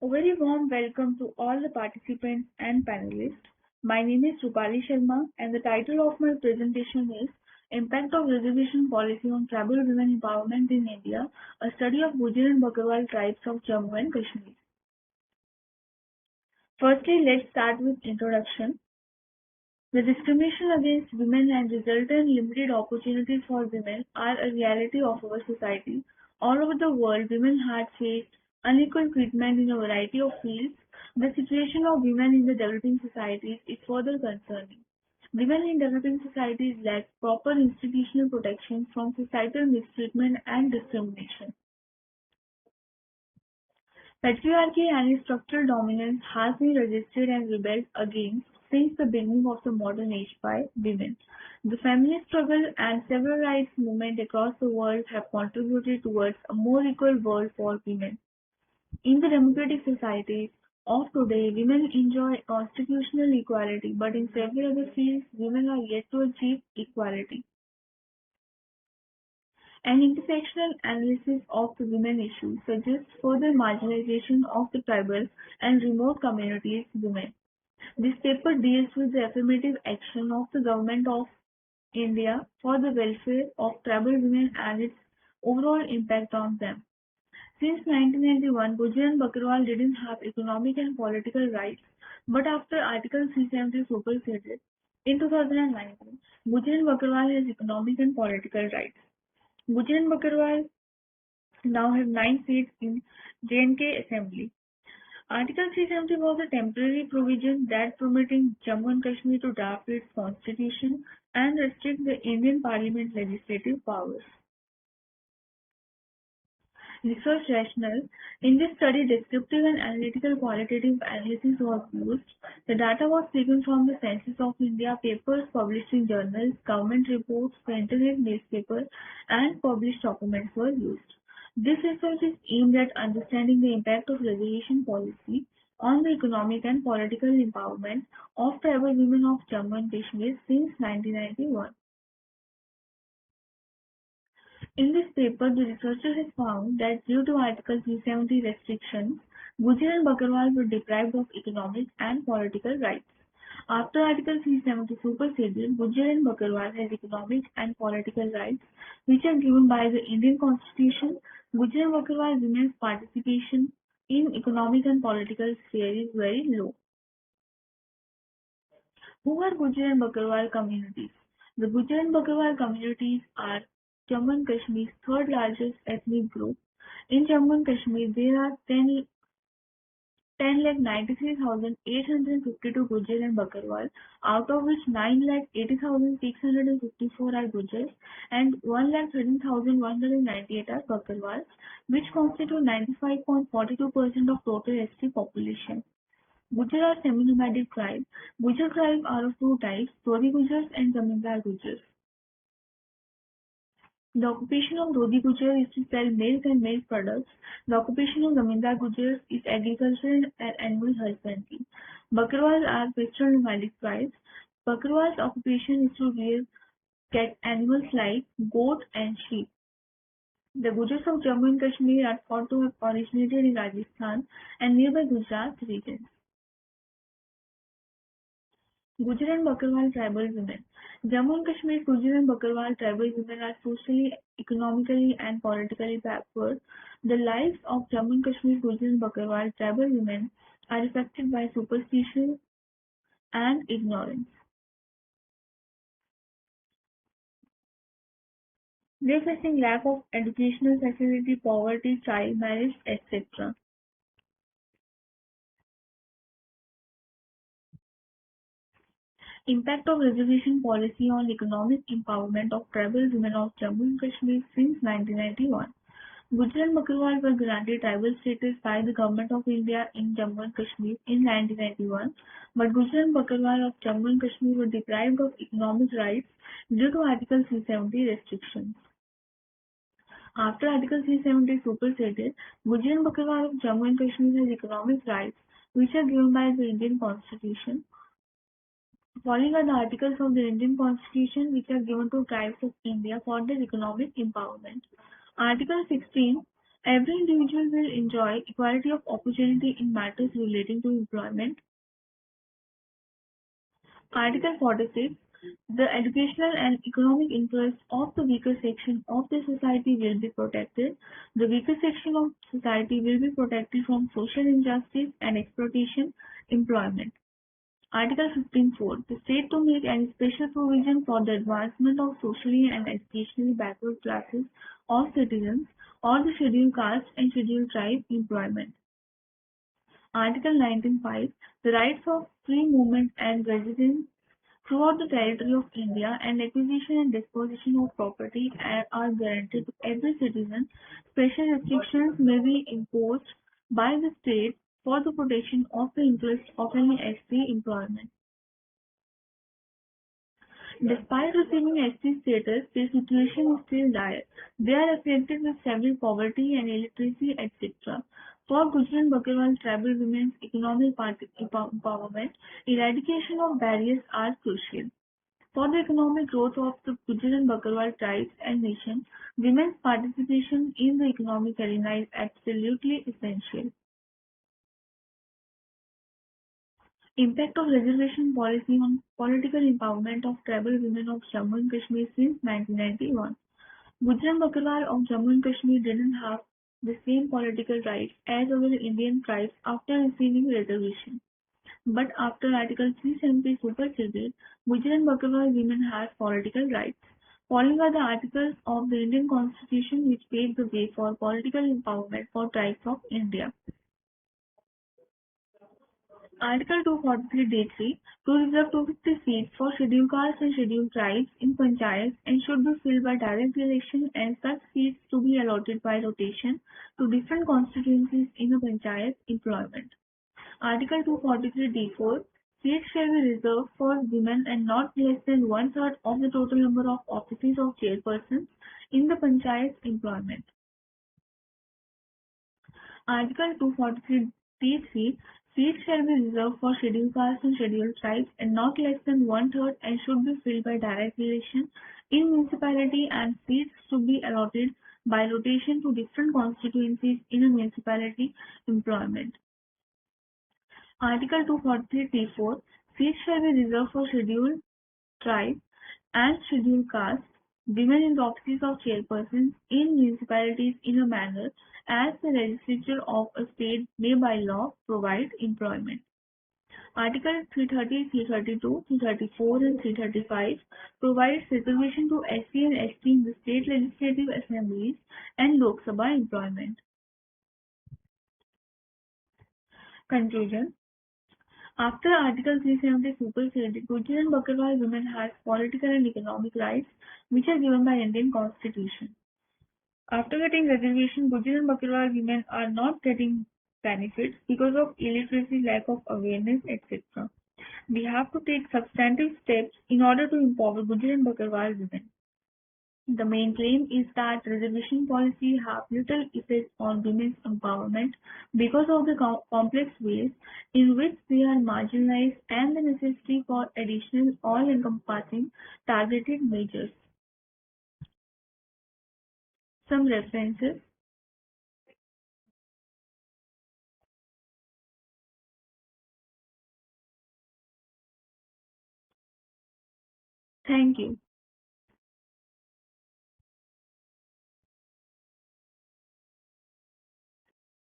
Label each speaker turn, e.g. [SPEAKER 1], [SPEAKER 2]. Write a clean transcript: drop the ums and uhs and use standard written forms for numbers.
[SPEAKER 1] A very warm welcome to all the participants and panelists. My name is Rupali Sharma, and the title of my presentation is Impact of Reservation Policy on Tribal Women Empowerment in India, a study of Gujjar and Bakarwal tribes of Jammu and Kashmir. Firstly, let's start with introduction. The discrimination against women and resultant limited opportunities for women are a reality of our society. All over the world, women have faced unequal treatment in a variety of fields. The situation of women in the developing societies is further concerning. Women in developing societies lack proper institutional protection from societal mistreatment and discrimination. Patriarchy and its structural dominance has been resisted and rebelled against since the beginning of the modern age by women. The feminist struggle and civil rights movement across the world have contributed towards a more equal world for women. In the democratic societies of today, women enjoy constitutional equality, but in several other fields, women are yet to achieve equality. An intersectional analysis of the women issue suggests further marginalization of the tribal and remote communities' women. This paper deals with the affirmative action of the Government of India for the welfare of tribal women and its overall impact on them. Since 1991, Gujjar and Bakarwal didn't have economic and political rights, but after Article 370 superseded in 2019, Gujjar and Bakarwal has economic and political rights. Gujjar and Bakarwal now have 9 seats in J&K Assembly. Article 370 was a temporary provision that permitting Jammu and Kashmir to draft its constitution and restrict the Indian Parliament legislative powers. Research rationale. In this study, descriptive and analytical qualitative analysis was used. The data was taken from the Census of India, papers published in journals, government reports, the internet newspaper, and published documents were used. This research is aimed at understanding the impact of reservation policy on the economic and political empowerment of tribal women of Jammu and Kashmir since 1991. In this paper, the researcher has found that due to Article 370 restrictions, Gujjar and Bakarwal were deprived of economic and political rights. After Article 370 superseded, Gujjar and Bakarwal has economic and political rights which are given by the Indian Constitution. Gujjar and Bakarwal women's participation in economic and political sphere is very low. Who are Gujjar and Bakarwal communities? The Gujjar and Bakarwal communities are Jammu and Kashmir's third largest ethnic group. In Jammu and Kashmir, there are 10,93,852 Gujjar and Bakarwal, out of which 9,80,654 are Gujars and 1,13,198 are Bakarwals, which constitute 95.42% of total ST population. Gujjar are semi-nomadic tribe. Gujjar tribe are of two types, Rodi Gujars and Zamindar Gujars. The occupation of Rodi Gujjar is to sell milk and milk products. The occupation of Zamindar Gujars is agriculture and animal husbandry. Bakarwals are western nomadic tribes. Bakarwals' occupation is to rear animals like goat and sheep. The Gujars of Jammu and Kashmir are thought to have originated in Rajasthan and nearby Gujarat regions. Gujjar and Bakarwal tribal women. Jammu and Kashmir Gujjar and Bakarwal tribal women are socially, economically, and politically backward. The lives of Jammu and Kashmir Gujjar and Bakarwal tribal women are affected by superstition and ignorance. They are facing lack of educational facility, poverty, child marriage, etc. Impact of reservation policy on economic empowerment of tribal women of Jammu and Kashmir since 1991. Gujjar and Bakarwal were granted tribal status by the Government of India in Jammu and Kashmir in 1991, but Gujjar and Bakarwal of Jammu and Kashmir were deprived of economic rights due to Article 370 restrictions. After Article 370 superseded, Gujjar and Bakarwal of Jammu and Kashmir has economic rights which are given by the Indian Constitution. Following are the articles of the Indian Constitution which are given to tribes of India for their economic empowerment. Article 16 Every individual will enjoy equality of opportunity in matters relating to employment. Article 46. The educational and economic interests of the weaker section of the society will be protected. The weaker section of society will be protected from social injustice and exploitation employment. Article 15.4. The state to make any special provision for the advancement of socially and educationally backward classes of citizens or the scheduled caste and scheduled tribe employment. Article 19.5. The rights of free movement and residence throughout the territory of India and acquisition and disposition of property are guaranteed to every citizen. Special restrictions may be imposed by the state for the protection of the interests of any SC employment. Despite receiving ST status, their situation is still dire. They are afflicted with severe poverty and illiteracy, etc. For Gujjar and Bakarwal tribal women's economic empowerment, eradication of barriers are crucial. For the economic growth of the Gujjar and Bakarwal tribes and nation, women's participation in the economic arena is absolutely essential. Impact of reservation policy on political empowerment of tribal women of Jammu and Kashmir since 1991. Gujjar and Bakarwal of Jammu and Kashmir didn't have the same political rights as other Indian tribes after receiving reservation. But after Article 370 superseded, Gujjar and Bakarwal women had political rights. Following are the articles of the Indian Constitution which paved the way for political empowerment for tribes of India. Article 243(d)(3) to reserve 250 seats for scheduled castes and scheduled tribes in panchayats and should be filled by direct election and such seats to be allotted by rotation to different constituencies in a panchayat employment. Article 243(d)(4) seats shall be reserved for women and not less than one-third of the total number of offices of chairpersons in the panchayat employment. Article 243(d)(3) seats shall be reserved for scheduled castes and scheduled tribes and not less than one-third and should be filled by direct election in municipality and seats to be allotted by rotation to different constituencies in a municipality employment. Article 243(d)(4) seats shall be reserved for scheduled tribe and scheduled caste women in the offices of chairpersons in municipalities in a manner as the legislature of a state may by law provide employment. Article 330, 332, 334 and 335 provides reservation to SC and ST in the state legislative assemblies and Lok Sabha employment. Conclusion. After Article 370 superseded, Gujjar and Bakarwal women has political and economic rights which are given by Indian Constitution. After getting reservation, Gujjar and Bakarwal women are not getting benefits because of illiteracy, lack of awareness, etc. We have to take substantive steps in order to empower Gujjar and Bakarwal women. The main claim is that reservation policy have little effect on women's empowerment because of the complex ways in which they are marginalized and the necessity for additional all-encompassing targeted measures. Some references. Thank you.